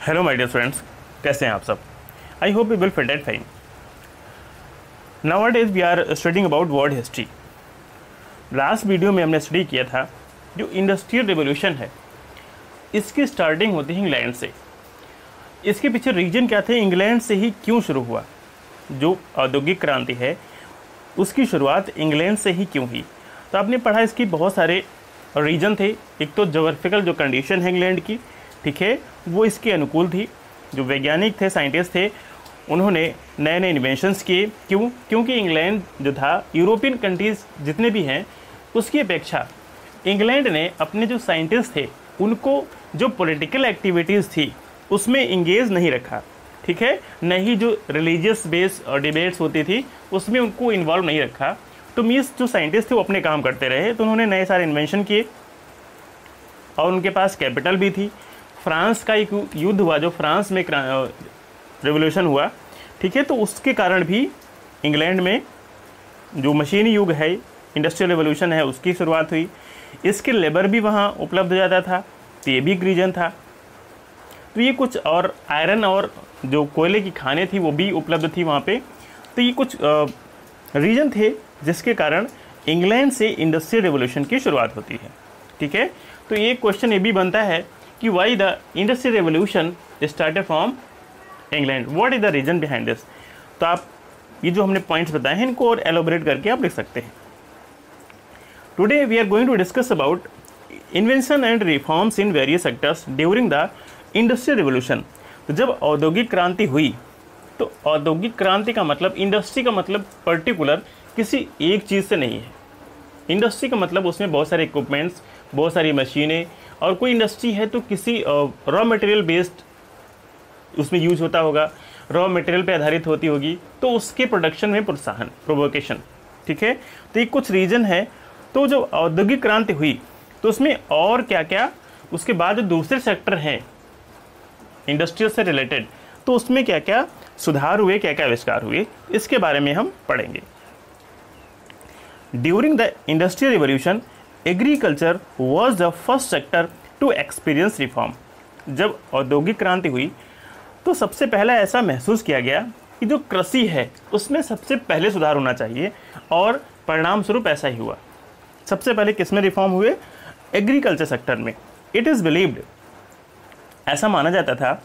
Hello my dear friends, कैसे हैं आप सब। I hope you will fit and fine. Nowadays we are studying about world history. Last video में हमने study किया था जो इंडस्ट्रियल रिवोल्यूशन है, इसकी स्टार्टिंग होती है इंग्लैंड से। इसके पीछे रीजन क्या थे, इंग्लैंड से ही क्यों शुरू हुआ। जो औद्योगिक क्रांति है उसकी शुरुआत इंग्लैंड से ही क्यों हुई। तो आपने पढ़ा इसकी बहुत सारे रीजन थे। एक तो जोग्राफिकल जो कंडीशन है इंग्लैंड की, ठीक है, वो इसके अनुकूल थी। जो वैज्ञानिक थे, साइंटिस्ट थे, उन्होंने नए नए इन्वेंशंस किए। क्यों? क्योंकि इंग्लैंड जो था, यूरोपियन कंट्रीज जितने भी हैं उसकी अपेक्षा इंग्लैंड ने अपने जो साइंटिस्ट थे उनको जो पॉलिटिकल एक्टिविटीज़ थी उसमें इंगेज नहीं रखा, ठीक है, न ही जो रिलीजियस बेस और डिबेट्स होती थी उसमें उनको इन्वॉल्व नहीं रखा। तो मीन्स जो साइंटिस्ट थे वो अपने काम करते रहे। तो उन्होंने नए सारे इन्वेंशन किए और उनके पास कैपिटल भी थी। फ्रांस का एक युद्ध हुआ, जो फ्रांस में रेवोल्यूशन हुआ, ठीक है, तो उसके कारण भी इंग्लैंड में जो मशीनी युग है, इंडस्ट्रियल रेवोल्यूशन है, उसकी शुरुआत हुई। इसके लेबर भी वहाँ उपलब्ध हो जाता था, तो ये भी एक रीजन था। तो ये कुछ और आयरन और जो कोयले की खानें थी वो भी उपलब्ध थी वहाँ पे। तो ये कुछ रीजन थे जिसके कारण इंग्लैंड से इंडस्ट्रियल रेवोल्यूशन की शुरुआत होती है, ठीक है। तो ये क्वेश्चन ये भी बनता है कि why the industrial revolution started from England, what is the reason behind this. तो आप ये जो हमने पॉइंट्स बताए हैं इनको और एलोबरेट करके आप लिख सकते हैं। Today we are going to discuss about invention and reforms in various sectors during the industrial revolution. तो जब औद्योगिक क्रांति हुई, तो औद्योगिक क्रांति का मतलब, इंडस्ट्री का मतलब पर्टिकुलर किसी एक चीज़ से नहीं है। इंडस्ट्री का मतलब उसमें बहुत सारे इक्विपमेंट्स, बहुत सारी मशीनें, और कोई इंडस्ट्री है तो किसी रॉ मटेरियल बेस्ड उसमें यूज होता होगा, रॉ मटेरियल पे आधारित होती होगी, तो उसके प्रोडक्शन में प्रोत्साहन, प्रोवोकेशन, ठीक है। तो ये कुछ रीजन है। तो जो औद्योगिक क्रांति हुई तो उसमें और क्या क्या, उसके बाद जो दूसरे सेक्टर हैं इंडस्ट्रियल से रिलेटेड, तो उसमें क्या क्या सुधार हुए, क्या क्या आविष्कार हुए, इसके बारे में हम पढ़ेंगे। During the industrial revolution agriculture was the first sector to experience reform. जब औद्योगिक क्रांति हुई तो सबसे पहला ऐसा महसूस किया गया कि जो कृषि है उसमें सबसे पहले सुधार होना चाहिए, और परिणाम स्वरूप ऐसा ही हुआ। सबसे पहले किसमें रिफॉर्म हुए? एग्रीकल्चर सेक्टर में। इट इज़ बिलीव्ड, ऐसा माना जाता था,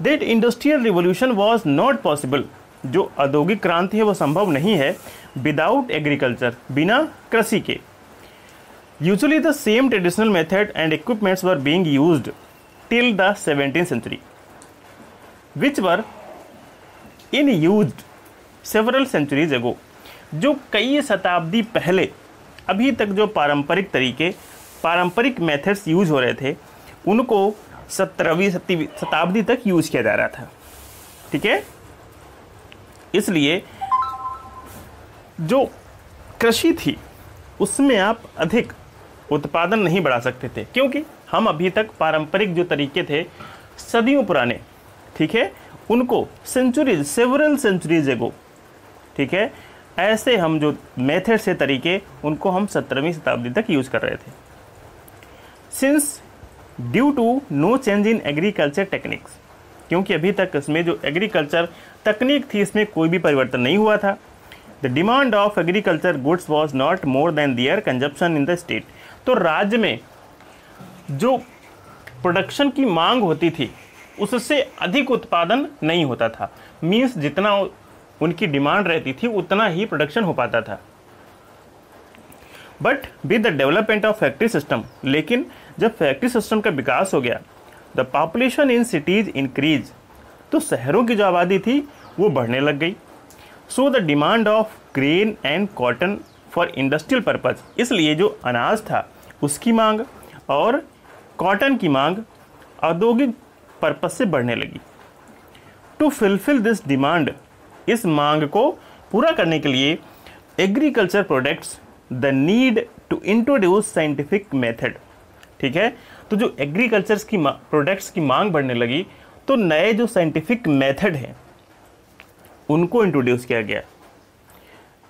that industrial revolution was not possible, जो औद्योगिक क्रांति है वो संभव नहीं है विदाउट एग्रीकल्चर, बिना कृषि के। Usually the same traditional method and equipments were being used till the 17th century, which were in used several centuries ago। जो कई शताब्दी पहले अभी तक जो पारंपरिक तरीके, पारंपरिक मेथड्स यूज हो रहे थे, उनको 17वीं शताब्दी तक यूज किया जा रहा था, ठीक है। इसलिए जो कृषि थी उसमें आप अधिक उत्पादन नहीं बढ़ा सकते थे, क्योंकि हम अभी तक पारंपरिक जो तरीके थे सदियों पुराने, ठीक है, उनको सेंचुरीज, सेवरल सेंचुरीज एगो, ठीक है, ऐसे हम जो मेथड से तरीके, उनको हम 17वीं शताब्दी तक यूज कर रहे थे। Since due to no change in agriculture techniques, क्योंकि अभी तक इसमें जो एग्रीकल्चर तकनीक थी इसमें कोई भी परिवर्तन नहीं हुआ था। The demand of agriculture goods was not more than their consumption in the state. तो राज्य में जो प्रोडक्शन की मांग होती थी उससे अधिक उत्पादन नहीं होता था। मीन्स जितना उनकी डिमांड रहती थी उतना ही प्रोडक्शन हो पाता था। But with the development of factory system, लेकिन जब फैक्ट्री सिस्टम का विकास हो गया, the population in cities increase, तो शहरों की जो आबादी थी वो बढ़ने लग गई। So the demand of grain and cotton for industrial purpose, इसलिए जो अनाज था उसकी मांग और कॉटन की मांग औद्योगिक पर्पज से बढ़ने लगी। टू फुलफिल दिस डिमांड, इस मांग को पूरा करने के लिए agriculture products the need to introduce scientific method, ठीक है। तो जो एग्रीकल्चर की प्रोडक्ट्स की मांग बढ़ने लगी तो नए जो साइंटिफिक मेथड हैं उनको इंट्रोड्यूस किया गया।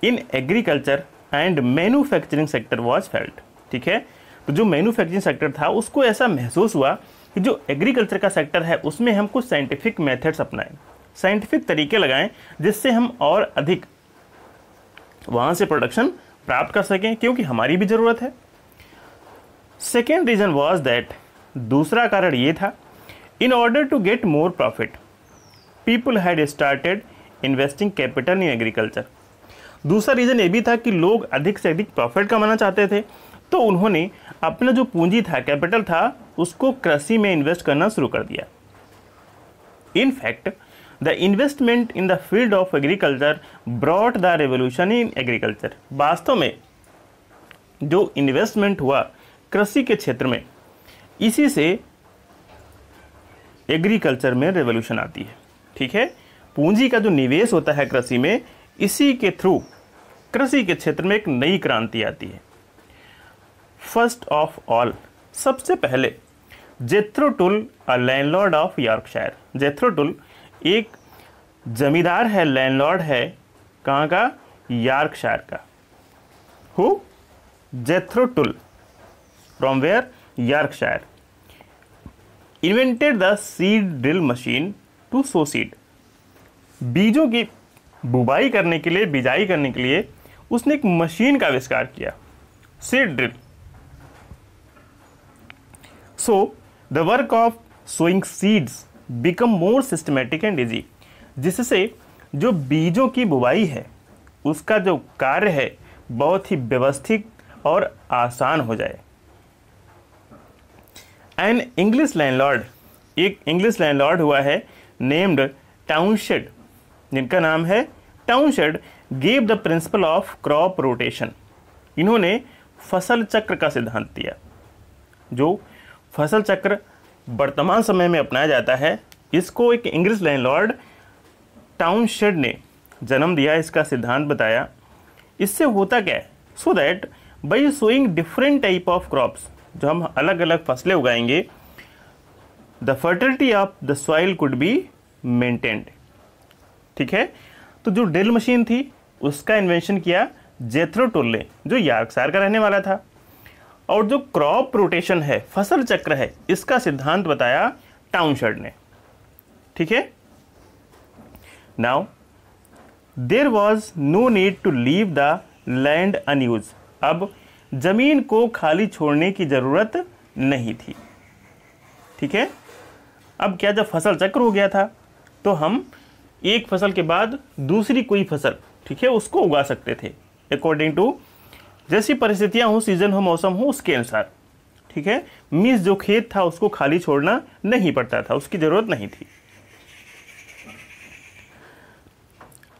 In agriculture and manufacturing sector was felt, ठीक है। तो जो मैन्युफैक्चरिंग सेक्टर था उसको ऐसा महसूस हुआ कि जो एग्रीकल्चर का सेक्टर है उसमें हम कुछ साइंटिफिक मेथड्स अपनाएं, साइंटिफिक तरीके लगाएं, जिससे हम और अधिक वहाँ से प्रोडक्शन प्राप्त कर सकें, क्योंकि हमारी भी ज़रूरत है। सेकेंड रीज़न वॉज दैट, दूसरा कारण ये था, in order to get more profit people had started investing capital in agriculture. दूसरा रीज़न ये भी था कि लोग अधिक से अधिक प्रॉफिट कमाना चाहते थे, तो उन्होंने अपना जो पूंजी था, कैपिटल था, उसको कृषि में इन्वेस्ट करना शुरू कर दिया। In fact the investment in the field of agriculture brought the revolution in agriculture. वास्तव में जो इन्वेस्टमेंट हुआ कृषि के क्षेत्र में, इसी से एग्रीकल्चर में रेवोल्यूशन आती है। ठीक है, पूंजी का जो निवेश होता है कृषि में, इसी के थ्रू कृषि के क्षेत्र में एक नई क्रांति आती है। फर्स्ट ऑफ ऑल, सबसे पहले Jethro Tull, a landlord of Yorkshire. Jethro Tull एक जमींदार है, लैंडलॉर्ड है, कहाँ का? यॉर्कशायर का। Who? Jethro Tull, from where? Yorkshire. Invented the seed drill machine to sow seed. बीजों की बुवाई करने के लिए, बिजाई करने के लिए उसने एक मशीन का आविष्कार किया, seed drill. So the work of sowing seeds become more systematic and easy, जिससे जो बीजों की बुवाई है उसका जो कार्य है बहुत ही व्यवस्थित और आसान हो जाए। एन इंग्लिश लैंडलॉर्ड, एक इंग्लिश लैंडलॉर्ड हुआ है नेम्ड टाउनशेड, जिनका नाम है Townshend, gave the principle of crop rotation. इन्होंने फसल चक्र का सिद्धांत दिया। जो फसल चक्र वर्तमान समय में अपनाया जाता है, इसको एक इंग्लिश लैंडलॉर्ड टाउनशेड ने जन्म दिया, इसका सिद्धांत बताया। इससे होता क्या है? So that by sowing different type of crops, जो हम अलग अलग फसलें उगाएंगे, the fertility of the soil could be maintained. ठीक है, तो जो ड्रिल मशीन थी उसका इन्वेंशन किया जेथ्रो टुल ने, जो यॉर्कशायर का रहने वाला था। और जो क्रॉप रोटेशन है, फसल चक्र है, इसका सिद्धांत बताया टाउनशेड ने। ठीक है, now there was no need to leave the land unused. अब जमीन को खाली छोड़ने की जरूरत नहीं थी। ठीक है, अब क्या, जब फसल चक्र हो गया था तो हम एक फसल के बाद दूसरी कोई फसल, ठीक है, उसको उगा सकते थे अकॉर्डिंग टू जैसी परिस्थितियां हो, सीजन हो, मौसम हो, उसके अनुसार। ठीक है, मीन्स जो खेत था उसको खाली छोड़ना नहीं पड़ता था, उसकी जरूरत नहीं थी।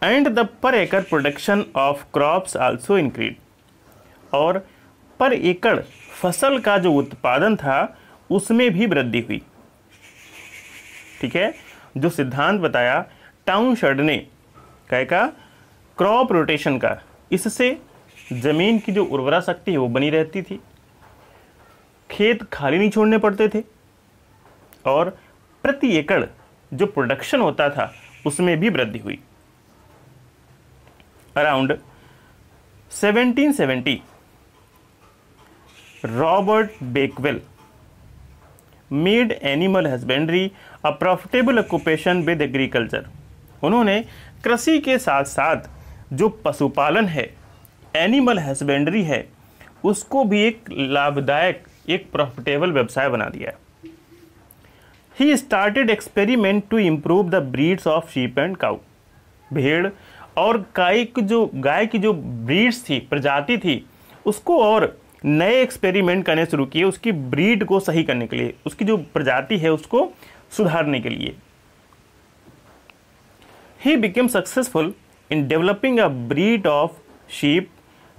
एंड द पर एकड़ production of crops also increase. और पर एकड़ फसल का जो उत्पादन था उसमें भी वृद्धि हुई। ठीक है, जो सिद्धांत बताया टाउनशेड ने, क्या का? क्रॉप रोटेशन का, इससे जमीन की जो उर्वरा शक्ति है वो बनी रहती थी, खेत खाली नहीं छोड़ने पड़ते थे, और प्रति एकड़ जो प्रोडक्शन होता था उसमें भी वृद्धि हुई। Around 1770 Robert Bakewell made animal husbandry a profitable occupation with agriculture. उन्होंने कृषि के साथ साथ जो पशुपालन है, एनिमल हस्बेंड्री है, उसको भी एक लाभदायक, एक प्रॉफिटेबल व्यवसाय बना दिया। He started experiment to improve the breeds of sheep and cow. भेड़ और गाय की जो ब्रीड्स थी, प्रजाति थी, उसको और नए एक्सपेरिमेंट करने शुरू किए, उसकी ब्रीड को सही करने के लिए, उसकी जो प्रजाति है उसको सुधारने के लिए। He became successful in developing a breed of sheep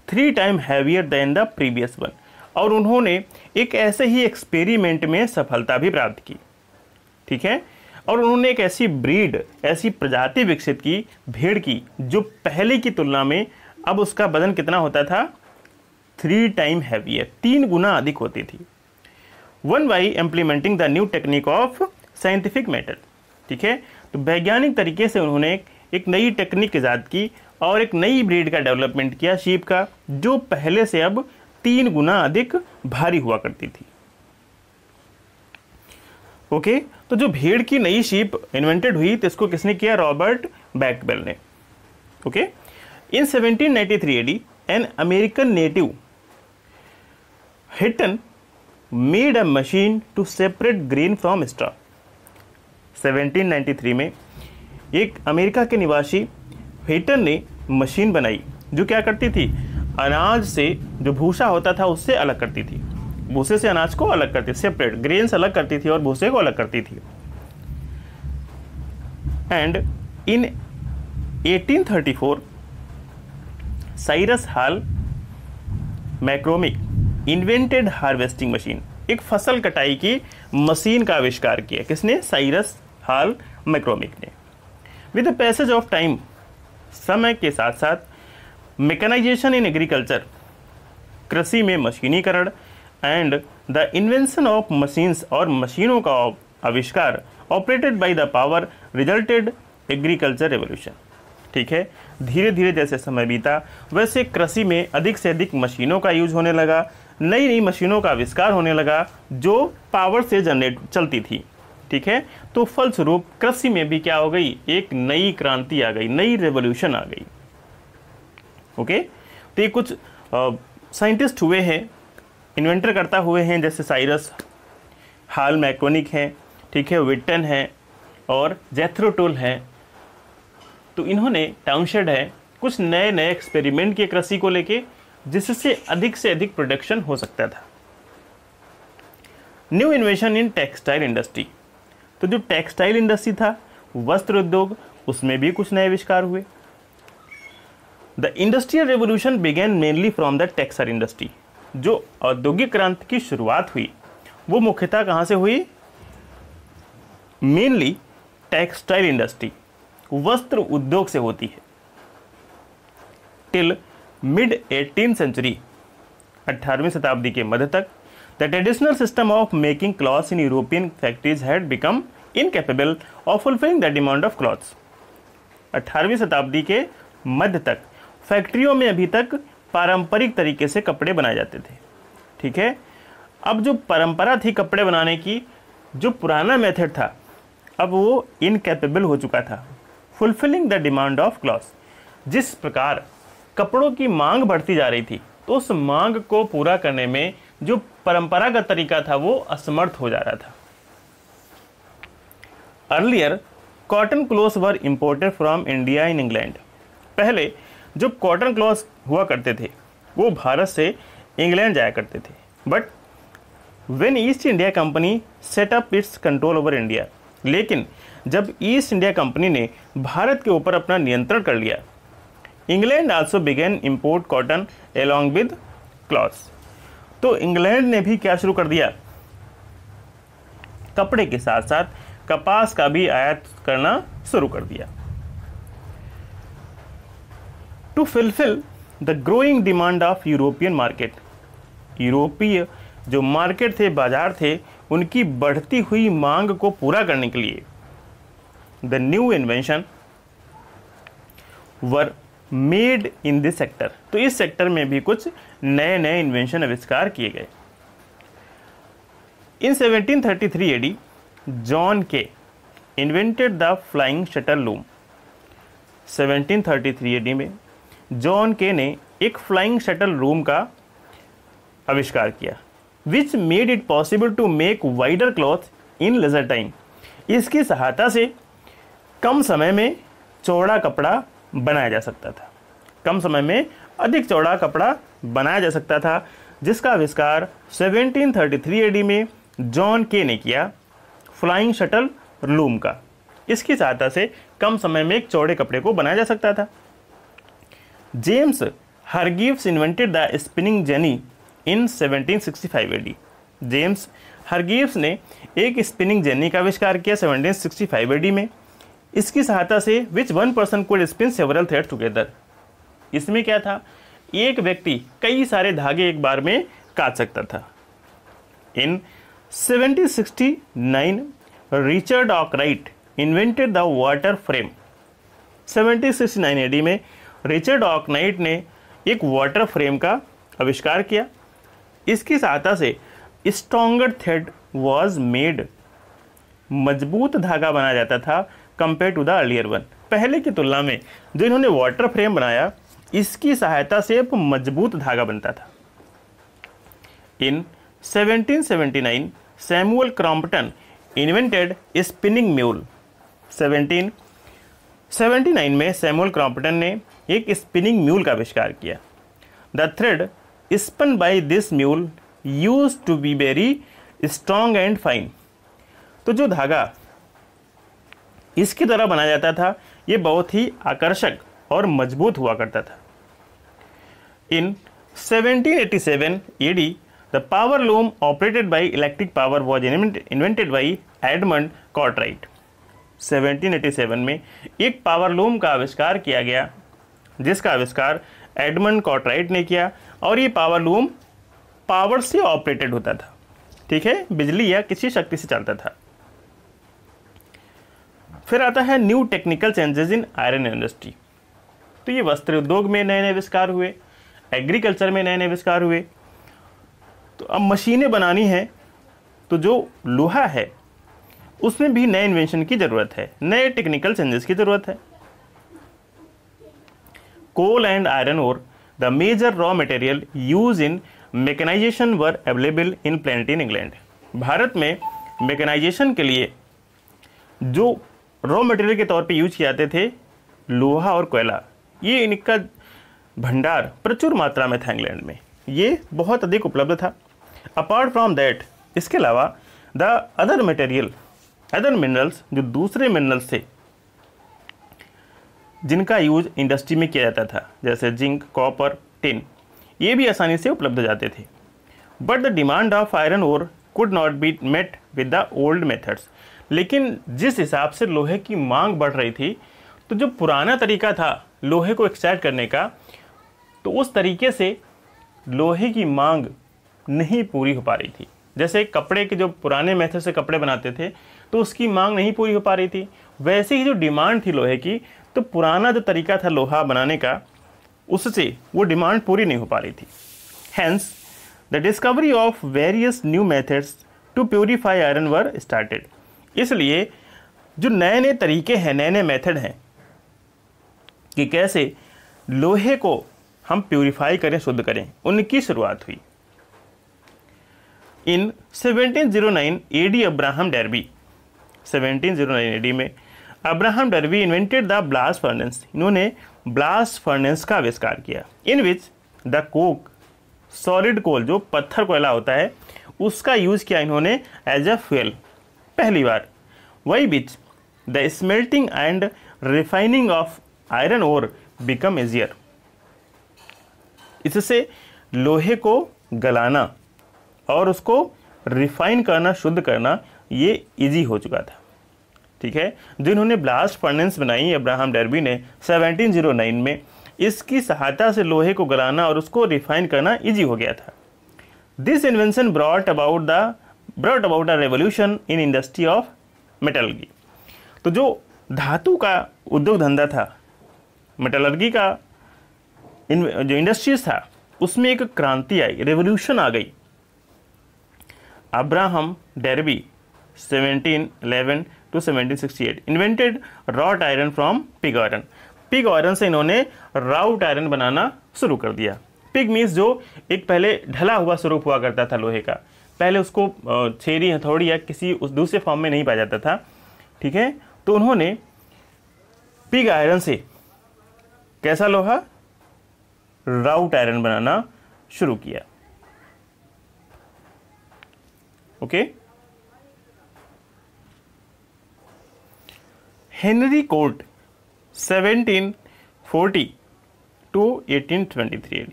3 time heavier than the previous one. और उन्होंने एक ऐसे ही एक्सपेरिमेंट में सफलता भी प्राप्त की। ठीक है, और उन्होंने एक ऐसी ब्रीड, ऐसी प्रजाति विकसित की भेड़ की, जो पहले की तुलना में अब उसका वजन कितना होता था? 3 टाइम हैवियर, 3 गुना अधिक होती थी। One by implementing the new technique of scientific method. ठीक है, तो वैज्ञानिक तरीके से उन्होंने एक नई टेक्निक ईजाद की और एक नई ब्रीड का डेवलपमेंट किया शीप का, जो पहले से अब 3 गुना अधिक भारी हुआ करती थी। ओके, तो जो भेड़ की नई शीप इन्वेंटेड हुई तो इसको किसने किया? रॉबर्ट बैकबेल ने। Okay, in 1793 AD an American native Hitton made a machine to separate grain from straw. 1793 में एक अमेरिका के निवासी हिटन ने मशीन बनाई जो क्या करती थी? अनाज से जो भूसा होता था उससे अलग करती थी, भूसे से अनाज को अलग करती, सेपरेट ग्रेन्स अलग करती थी और भूसे को अलग करती थी। And in 1834 Cyrus Hall McCormick invented harvesting machine, एक फसल कटाई की मशीन का आविष्कार किया। किसने? साइरस हॉल मैक्रोमिक ने। With the passage of time, समय के साथ साथ मैकेनाइजेशन इन एग्रीकल्चर, कृषि में मशीनीकरण, and the invention of machines, और मशीनों का आविष्कार, operated by the power, resulted agriculture revolution. ठीक है, धीरे धीरे जैसे समय बीता वैसे कृषि में अधिक से अधिक मशीनों का यूज होने लगा, नई नई मशीनों का आविष्कार होने लगा जो पावर से जनरेट चलती थी। ठीक है, तो फलस्वरूप कृषि में भी क्या हो गई? एक नई क्रांति आ गई, नई रेवोल्यूशन आ गई। ओके, तो ये कुछ साइंटिस्ट हुए हैं, इन्वेंटर करता हुए हैं, जैसे साइरस हॉल मैक्रोनिक हैं, ठीक है, विटन है और जेथरो टुल है। तो इन्होंने टाउनशेड है, कुछ नए नए एक्सपेरिमेंट किए कृषि को लेके, जिससे अधिक से अधिक प्रोडक्शन हो सकता था। New invention in textile industry, तो जो टेक्सटाइल इंडस्ट्री था, वस्त्र उद्योग, उसमें भी कुछ नए आविष्कार हुए। The industrial revolution began mainly from the textile industry, जो औद्योगिक क्रांति की शुरुआत हुई वो मुख्यतः कहाँ से हुई? मेनली टेक्सटाइल इंडस्ट्री, वस्त्र उद्योग से होती है। टिल मिड 18th सेंचुरी, 18वीं शताब्दी के मध्य तक, the traditional system of making clothes in European factories had become incapable of fulfilling the demand of clothes. 18वीं शताब्दी के मध्य तक फैक्ट्रियों में अभी तक पारंपरिक तरीके से कपड़े बनाए जाते थे। ठीक है, अब जो परंपरा थी कपड़े बनाने की, जो पुराना मेथड था, अब वो इनकेपेबल हो चुका था fulfilling the demand of clothes. जिस प्रकार कपड़ों की मांग बढ़ती जा रही थी, तो उस मांग को पूरा करने में जो परंपरागत तरीका था वो असमर्थ हो जा रहा था। Earlier cotton clothes were imported from India in England, पहले जो कॉटन क्लॉथ्स हुआ करते थे वो भारत से इंग्लैंड जाया करते थे। But when east India company set up it's control over India, लेकिन जब ईस्ट इंडिया कंपनी ने भारत के ऊपर अपना नियंत्रण कर लिया, England also began import cotton along with clothes, तो इंग्लैंड ने भी क्या शुरू कर दिया? कपड़े के साथ साथ कपास का भी आयात करना शुरू कर दिया। To fulfil the growing demand of European market, यूरोपीय जो मार्केट थे, बाजार थे, उनकी बढ़ती हुई मांग को पूरा करने के लिए the new invention were made in this sector, तो इस सेक्टर में भी कुछ नए नए इन्वेंशन आविष्कार किए गए। In 1733 AD John Kay invented the flying shuttle loom. 1733 AD में जॉन के ने एक फ्लाइंग शटल लूम का आविष्कार किया, which made it possible to make wider cloth in lesser time. इसकी सहायता से कम समय में चौड़ा कपड़ा बनाया जा सकता था, कम समय में अधिक चौड़ा कपड़ा बनाया जा सकता था, जिसका आविष्कार 1733 AD में जॉन के ने किया, फ्लाइंग शटल लूम का। इसकी सहायता से कम समय में एक चौड़े कपड़े को बनाया जा सकता था। James Hargreaves invented the spinning jenny in 1765 AD। James Hargreaves ने एक स्पिनिंग जेनी का आविष्कार किया 1765 AD में। इसकी सहायता से which one person could spin several threads together. इसमें क्या था? एक व्यक्ति कई सारे धागे एक बार में काट सकता था। इन 1769 Richard Arkwright invented the water frame. 1769 AD में रिचर्ड आर्कराइट ने एक वाटर फ्रेम का आविष्कार किया। इसकी सहायता से स्ट्रॉन्गर थ्रेड वॉज मेड मजबूत धागा बनाया जाता था compare to the earlier one. पहले की तुलना में जो इन्होंने वाटर फ्रेम बनाया, इसकी सहायता से अब मजबूत धागा बनता था। इन 1779 Samuel Crompton invented spinning mule. 1779 में सैमुअल क्रॉम्पटन ने एक स्पिनिंग म्यूल का आविष्कार किया। The thread spun by this mule used to be very strong and fine. तो जो धागा इसकी तरह बनाया जाता था, ये बहुत ही आकर्षक और मजबूत हुआ करता था। In 1787 AD the power loom operated by electric power was invented by Edmund Cartwright. 1787 में एक पावर लूम का आविष्कार किया गया, जिसका आविष्कार एडमंड कॉर्टराइट ने किया, और ये पावर लूम पावर से ऑपरेटेड होता था, ठीक है, बिजली या किसी शक्ति से चलता था। फिर आता है new technical changes in iron industry. तो ये वस्त्र उद्योग में नए नए आविष्कार हुए, एग्रीकल्चर में नए नए आविष्कार हुए। तो अब मशीनें बनानी है, तो जो लोहा है उसमें भी नए इन्वेंशन की जरूरत है, नए टेक्निकल चेंजेस की जरूरत है। Coal and iron ore the major raw material use in mechanization were available in plenty in England. भारत में मैकेनाइजेशन के लिए जो रॉ मटेरियल के तौर पे यूज किए जाते थे, लोहा और कोयला, ये इनका भंडार प्रचुर मात्रा में था इंग्लैंड में, ये बहुत अधिक उपलब्ध था। अपार्ट फ्रॉम दैट, इसके अलावा the other material, other minerals, जो दूसरे मिनरल्स थे जिनका यूज इंडस्ट्री में किया जाता था, जैसे जिंक, कॉपर, टिन, ये भी आसानी से उपलब्ध हो जाते थे। But the demand of iron ore could not be met with the old methods. लेकिन जिस हिसाब से लोहे की मांग बढ़ रही थी, तो जो पुराना तरीका था लोहे को एक्सट्रैक्ट करने का, तो उस तरीके से लोहे की मांग नहीं पूरी हो पा रही थी। जैसे कपड़े के जो पुराने मेथड से कपड़े बनाते थे, तो उसकी मांग नहीं पूरी हो पा रही थी, वैसे ही जो डिमांड थी लोहे की, तो पुराना जो तरीका था लोहा बनाने का, उससे वो डिमांड पूरी नहीं हो पा रही थी। Hence the discovery of various new methods to purify iron were started. इसलिए जो नए नए तरीके हैं, नए नए मेथड हैं कि कैसे लोहे को हम प्योरीफाई करें, शुद्ध करें, उनकी शुरुआत हुई। इन 1709 AD अब्राहम डर्बी, 1709 AD में Abraham Darby invented the blast furnace. इन्होंने ब्लास्ट फर्नेस का आविष्कार किया, इन विच द कोक, सॉलिड कोल, जो पत्थर कोयला होता है, उसका यूज किया इन्होंने एज अ फ्यूल पहली बार। वही which the smelting and refining of iron ore became easier. इससे लोहे को गलाना और उसको रिफाइन करना, शुद्ध करना, ये इजी हो चुका था, ठीक है। जो इन्होंने ब्लास्ट फर्नेस बनाई अब्राहम डर्बी ने 1709 में, इसकी सहायता से लोहे को गलाना और उसको रिफाइन करना इजी हो गया था। This invention brought about a revolution in industry of metallurgy. तो जो धातु का उद्योग धंधा था, मेटलर्जी का जो इंडस्ट्रीज था, उसमें एक क्रांति आई, रेवोल्यूशन आ गई। Abraham Darby 1711 to 1768 invented wrought iron from pig iron. Pig iron से इन्होंने राउट आयरन बनाना शुरू कर दिया। पिग मीन्स जो एक पहले ढला हुआ स्वरूप हुआ करता था लोहे का, पहले उसको छेरी, हथौड़ी या किसी उस दूसरे फॉर्म में नहीं पाया जाता था, ठीक है। तो उन्होंने पिग आयरन से कैसा लोहा, राउट आयरन बनाना शुरू किया। Okay. Henry Cort 1740 to 1823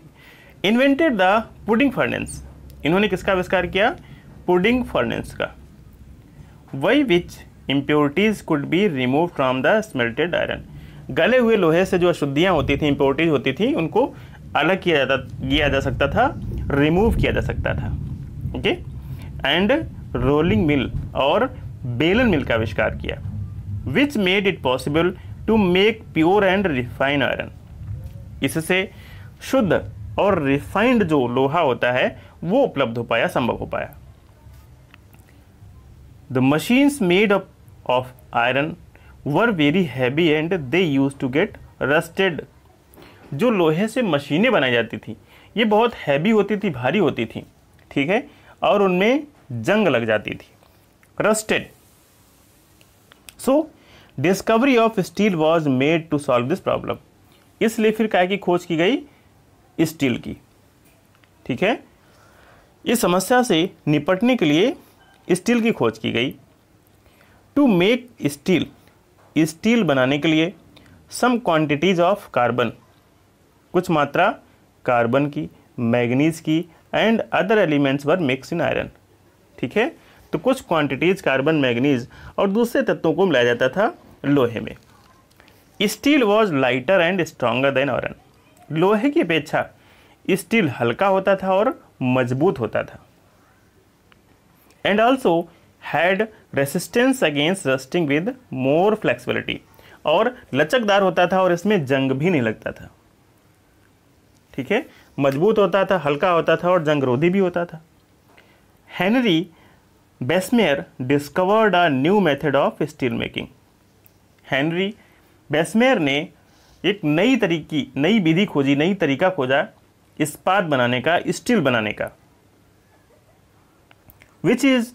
invented the puddling furnace. इन्होंने किसका आविष्कार किया? पुडिंग फर्नेस का। वही which impurities could be remove from the smelted iron. गले हुए लोहे से जो अशुद्धियाँ होती थी, इम्प्योरिटीज होती थी, उनको अलग किया जा सकता था, रिमूव किया जा सकता था। ओके। एंड रोलिंग मिल और बेलन मिल का आविष्कार किया, which made it possible to make pure and refined iron. इससे शुद्ध और रिफाइंड जो लोहा होता है वो उपलब्ध हो पाया, संभव हो पाया। The machines made of iron were very heavy and they use to get rusted. जो लोहे से मशीनें बनाई जाती थी ये बहुत हैवी होती थी, भारी होती थी, ठीक है, और उनमें जंग लग जाती थी, rusted. So discovery of steel was made to solve this problem. इसलिए फिर काय की खोज की गई, स्टील की, ठीक है। इस समस्या से निपटने के लिए स्टील की खोज की गई। टू मेक स्टील, स्टील बनाने के लिए सम क्वांटिटीज ऑफ कार्बन, कुछ मात्रा कार्बन की, मैग्नीज की and other elements were mix in iron, ठीक है। तो कुछ क्वांटिटीज कार्बन, मैग्नीज और दूसरे तत्वों को मिलाया जाता था लोहे में। Steel was lighter and stronger than iron. लोहे की अपेक्षा स्टील हल्का होता था और मजबूत होता था। And also had resistance against rusting with more flexibility, और लचकदार होता था और इसमें जंग भी नहीं लगता था, ठीक है। मजबूत होता था, हल्का होता था और जंगरोधी भी होता था। Henry Bessemer discovered a new method of steel making. Henry Bessemer ने एक नई विधि खोजी, नई तरीका खोजा इस्पात बनाने का, स्टील बनाने का, which is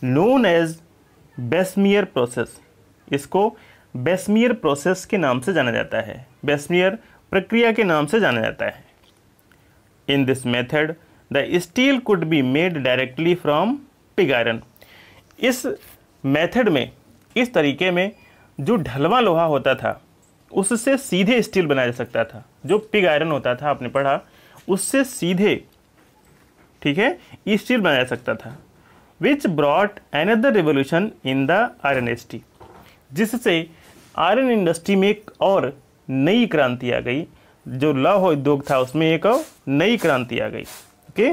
known as Bessemer process. इसको बेस्मियर प्रोसेस के नाम से जाना जाता है, बेस्मियर प्रक्रिया के नाम से जाना जाता है। In this method the steel could be made directly from pig iron. इस मेथड में, इस तरीके में जो ढलवा लोहा होता था उससे सीधे स्टील बनाया जा सकता था। जो पिग आयरन होता था, आपने पढ़ा, उससे सीधे, ठीक है, स्टील बनाया जा सकता था। Which brought another revolution in the iron industry, जिससे आयरन इंडस्ट्री में एक और नई क्रांति आ गई। जो लौह उद्योग था उसमें एक और नई क्रांति आ गई। ओके।